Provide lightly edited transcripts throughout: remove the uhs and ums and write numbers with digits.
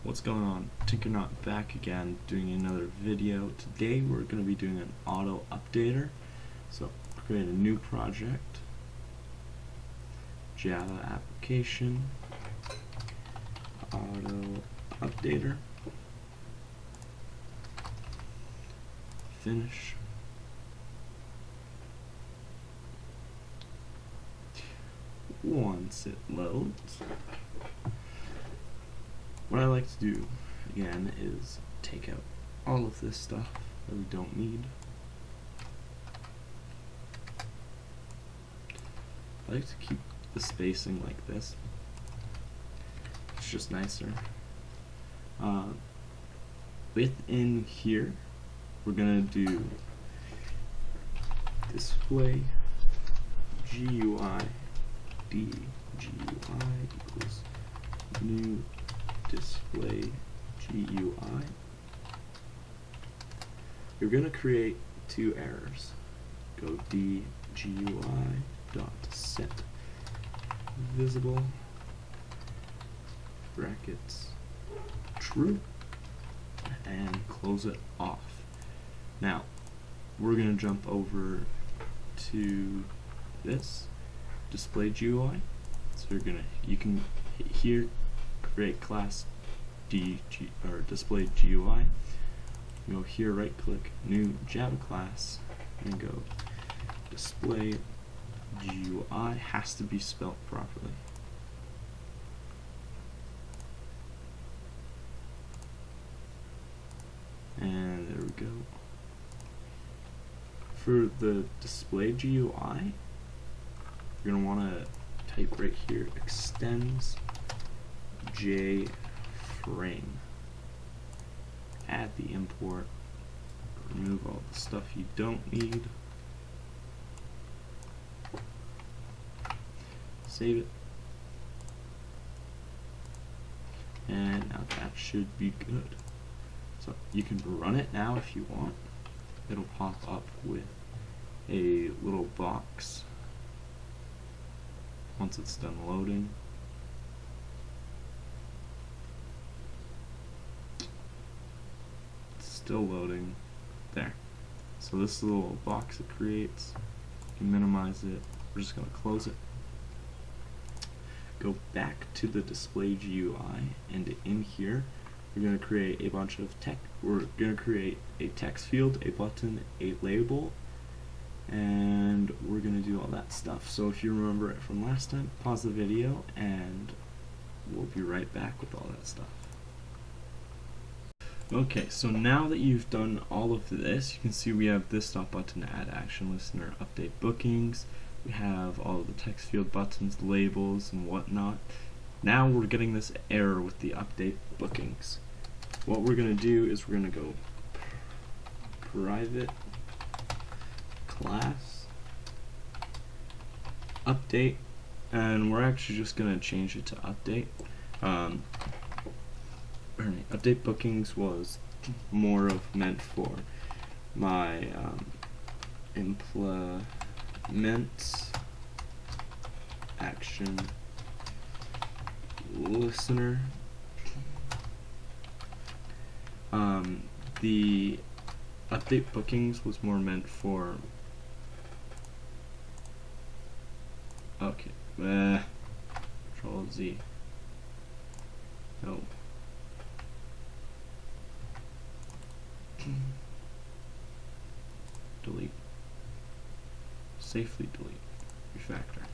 What's going on? Tinkernaut back again doing another video. Today we're going to be doing an AutoUpdater. So create a new project, Java application, AutoUpdater, finish. Once it loads, what I like to do again is take out all of this stuff that we don't need. I like to keep the spacing like this. It's just nicer. Within here, we're gonna do display GUI d GUI equals new display GUI. You're going to create two errors. Go d GUI dot set visible brackets true and close it off. Now we're going to jump over to this display GUI. So you can here create class display GUI. Go here, right click, new Java class, and go display GUI. Has to be spelled properly. And there we go. For the display GUI, you're going to want to type right here extends JFrame. Add the import, remove all the stuff you don't need, save it, and now that should be good. So you can run it now if you want. It'll pop up with a little box once it's done loading. It's still loading. There. So this little box it creates, you can minimize it. We're just going to close it. Go back to the display GUI, and in here we're going to create a bunch of text. We're going to create a text field, a button, a label, and we're going to do all that stuff. So if you remember it from last time, pause the video and we'll be right back with all that stuff. Okay, so now that you've done all of this, you can see we have this stop button, add action listener, update bookings. We have all of the text field buttons, labels, and whatnot. Now we're getting this error with the update bookings. What we're going to do is we're going to go private class update, and we're actually just going to change it to update. Update bookings was more of meant for my implement action listener. The update bookings was more meant for Control Z. No. Delete. Safely delete. Refactor.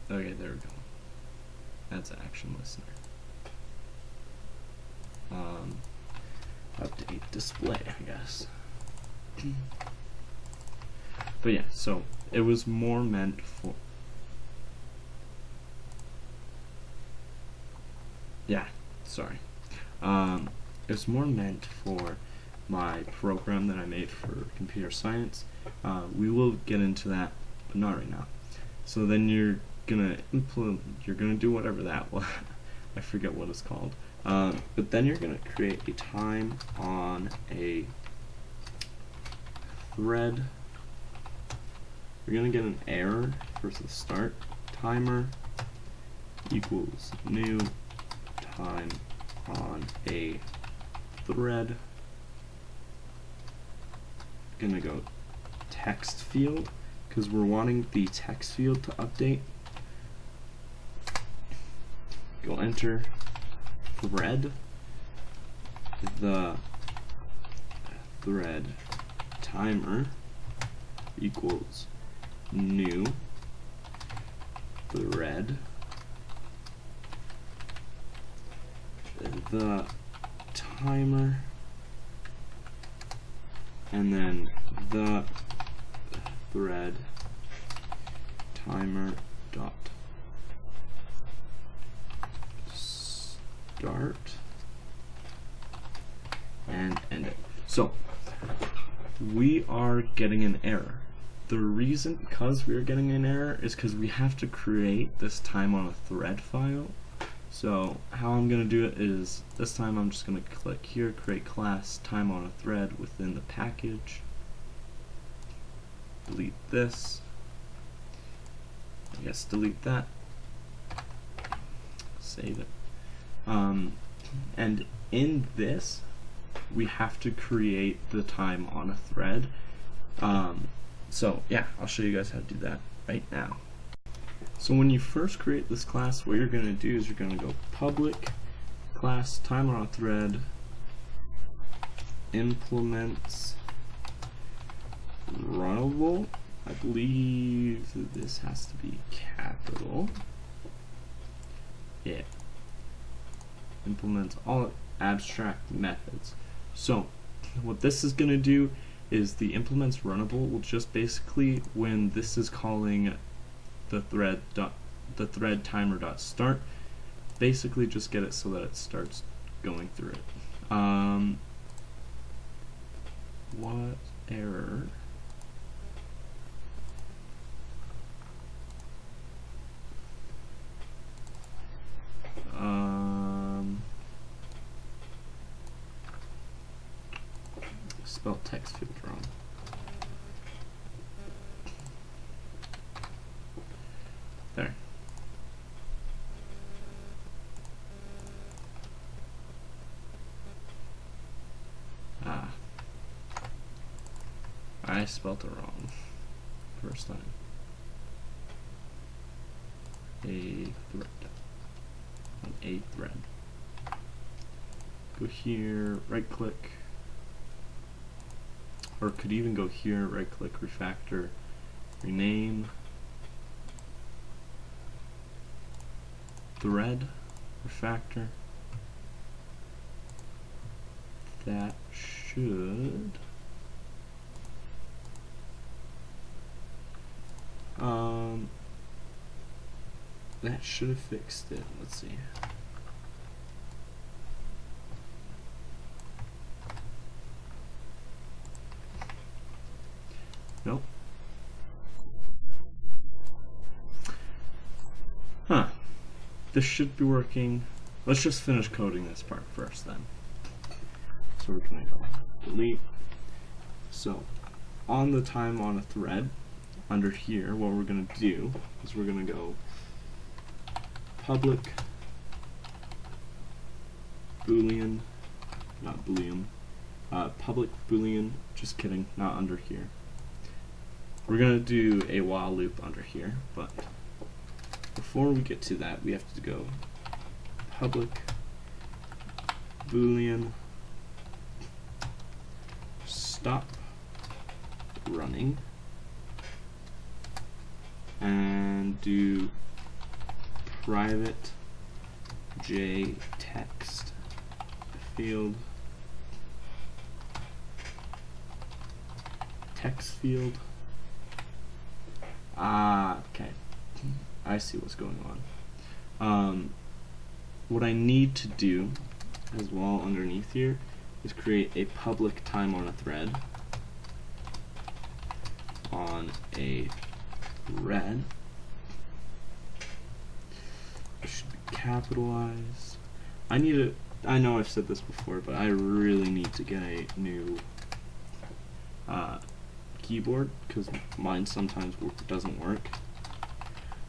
Okay, there we go. That's action listener. Update display, I guess. But yeah, so it was more meant for it's more meant for my program that I made for computer science. We will get into that, but not right now. So then you're gonna do whatever that was. I forget what it's called. But then you're gonna create a time on a thread we're gonna get an error for the start timer equals new time on a thread. Gonna go text field because we're wanting the text field to update. Go enter thread, the thread timer equals new thread, the timer, and then the thread timer dot start and end it. So we are getting an error. The reason because we are getting an error is because we have to create this time on a thread file. So how I'm going to do it is this time I'm just going to click here, create class time on a thread within the package. Delete this. I guess delete that. Save it. And in this we have to create the time on a thread. So yeah, I'll show you guys how to do that right now. So when you first create this class, what you're going to do is you're going to go public class time on a thread implements runnable. I believe that this has to be capital. Yeah. Implements all abstract methods. So what this is going to do is the implements runnable will just basically, when this is calling the thread timer dot start, basically just get it so that it starts going through it. What error? Spelled text field wrong. There. I spelled it wrong first time. A thread. A thread. Go here, right click. Or could even go here, right click, refactor, rename, thread, refactor. That should have fixed it. Let's see. Nope. Huh. This should be working. Let's just finish coding this part first then. So we're going to go delete. So on the time on a thread, under here, what we're going to do is we're going to go public boolean, not boolean, public boolean, just kidding, not under here. We're going to do a while loop under here, but before we get to that, we have to go public boolean stop running and do private j text field text field. Okay, I see what's going on. What I need to do as well underneath here is create a public time on a thread on a thread. It should be capitalized. I know I've said this before, but I really need to get a new keyboard because mine sometimes doesn't work.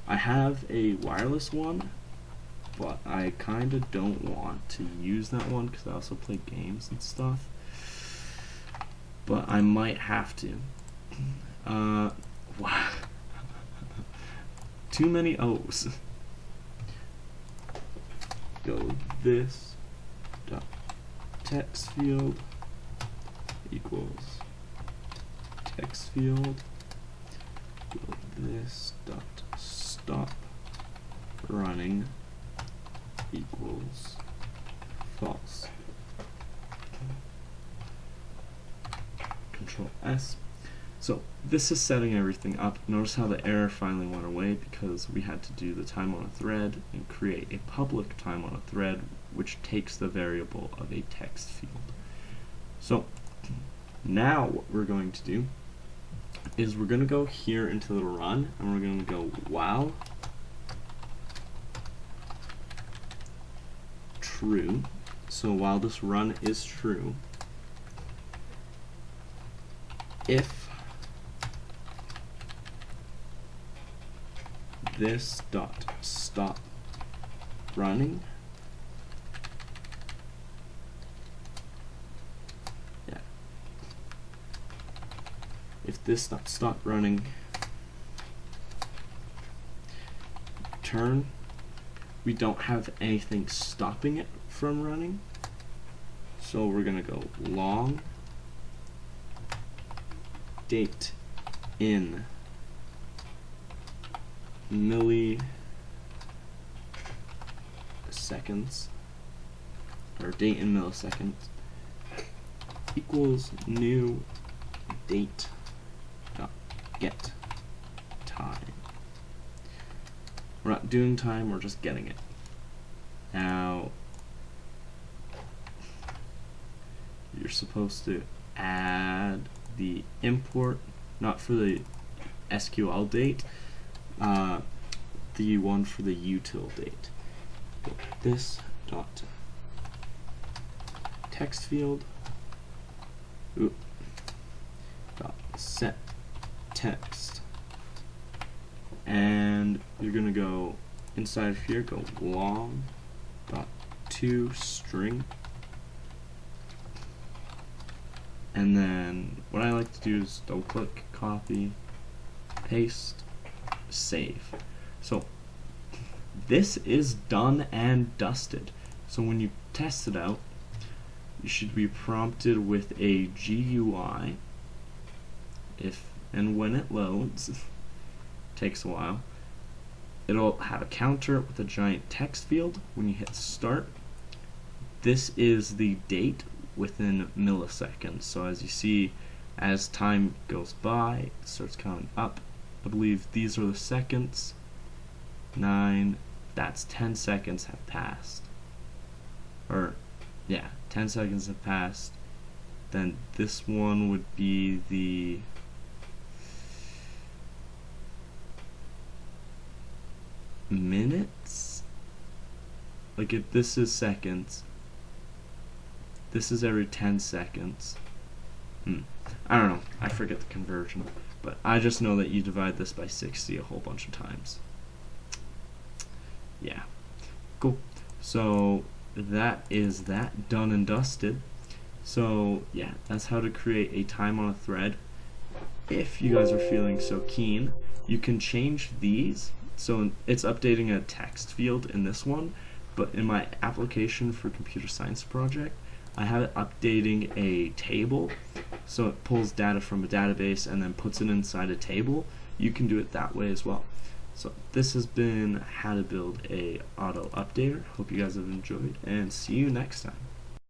I have a wireless one, but I kind of don't want to use that one because I also play games and stuff. But I might have to. Wow. Too many O's. Go this dot text field equals text field. Go this dot stop running equals false. Control S. So this is setting everything up. Notice how the error finally went away because we had to do the time on a thread and create a public time on a thread which takes the variable of a text field. So now what we're going to do is we're going to go here into the run and we're going to go while true. So while this run is true, if this dot stop running, if this dot stop running turn, we don't have anything stopping it from running, so we're gonna go long date in milliseconds, or date in milliseconds equals new date dot get time. We're not doing time, we're just getting it. Now you're supposed to add the import, not for the SQL date, the one for the util date. This dot text field dot set text, and you're gonna go inside of here, go long dot to string, and then what I like to do is double click, copy, paste, save. So this is done and dusted. So when you test it out, you should be prompted with a GUI. If and when it loads, takes a while, it'll have a counter with a giant text field. When you hit start, this is the date within milliseconds. So as you see, as time goes by, it starts counting up. I believe these are the seconds. 9, that's 10 seconds have passed. Or, yeah, 10 seconds have passed. Then this one would be the minutes. Like if this is seconds, this is every 10 seconds. I don't know, I forget the conversion, but I just know that you divide this by 60 a whole bunch of times. Yeah, cool. So that is that done and dusted. So yeah, that's how to create a time on a thread. If you guys are feeling so keen, you can change these. So it's updating a text field in this one, but in my application for computer science project, I have it updating a table. So it pulls data from a database and then puts it inside a table. You can do it that way as well. So this has been how to build a AutoUpdater. Hope you guys have enjoyed, and see you next time.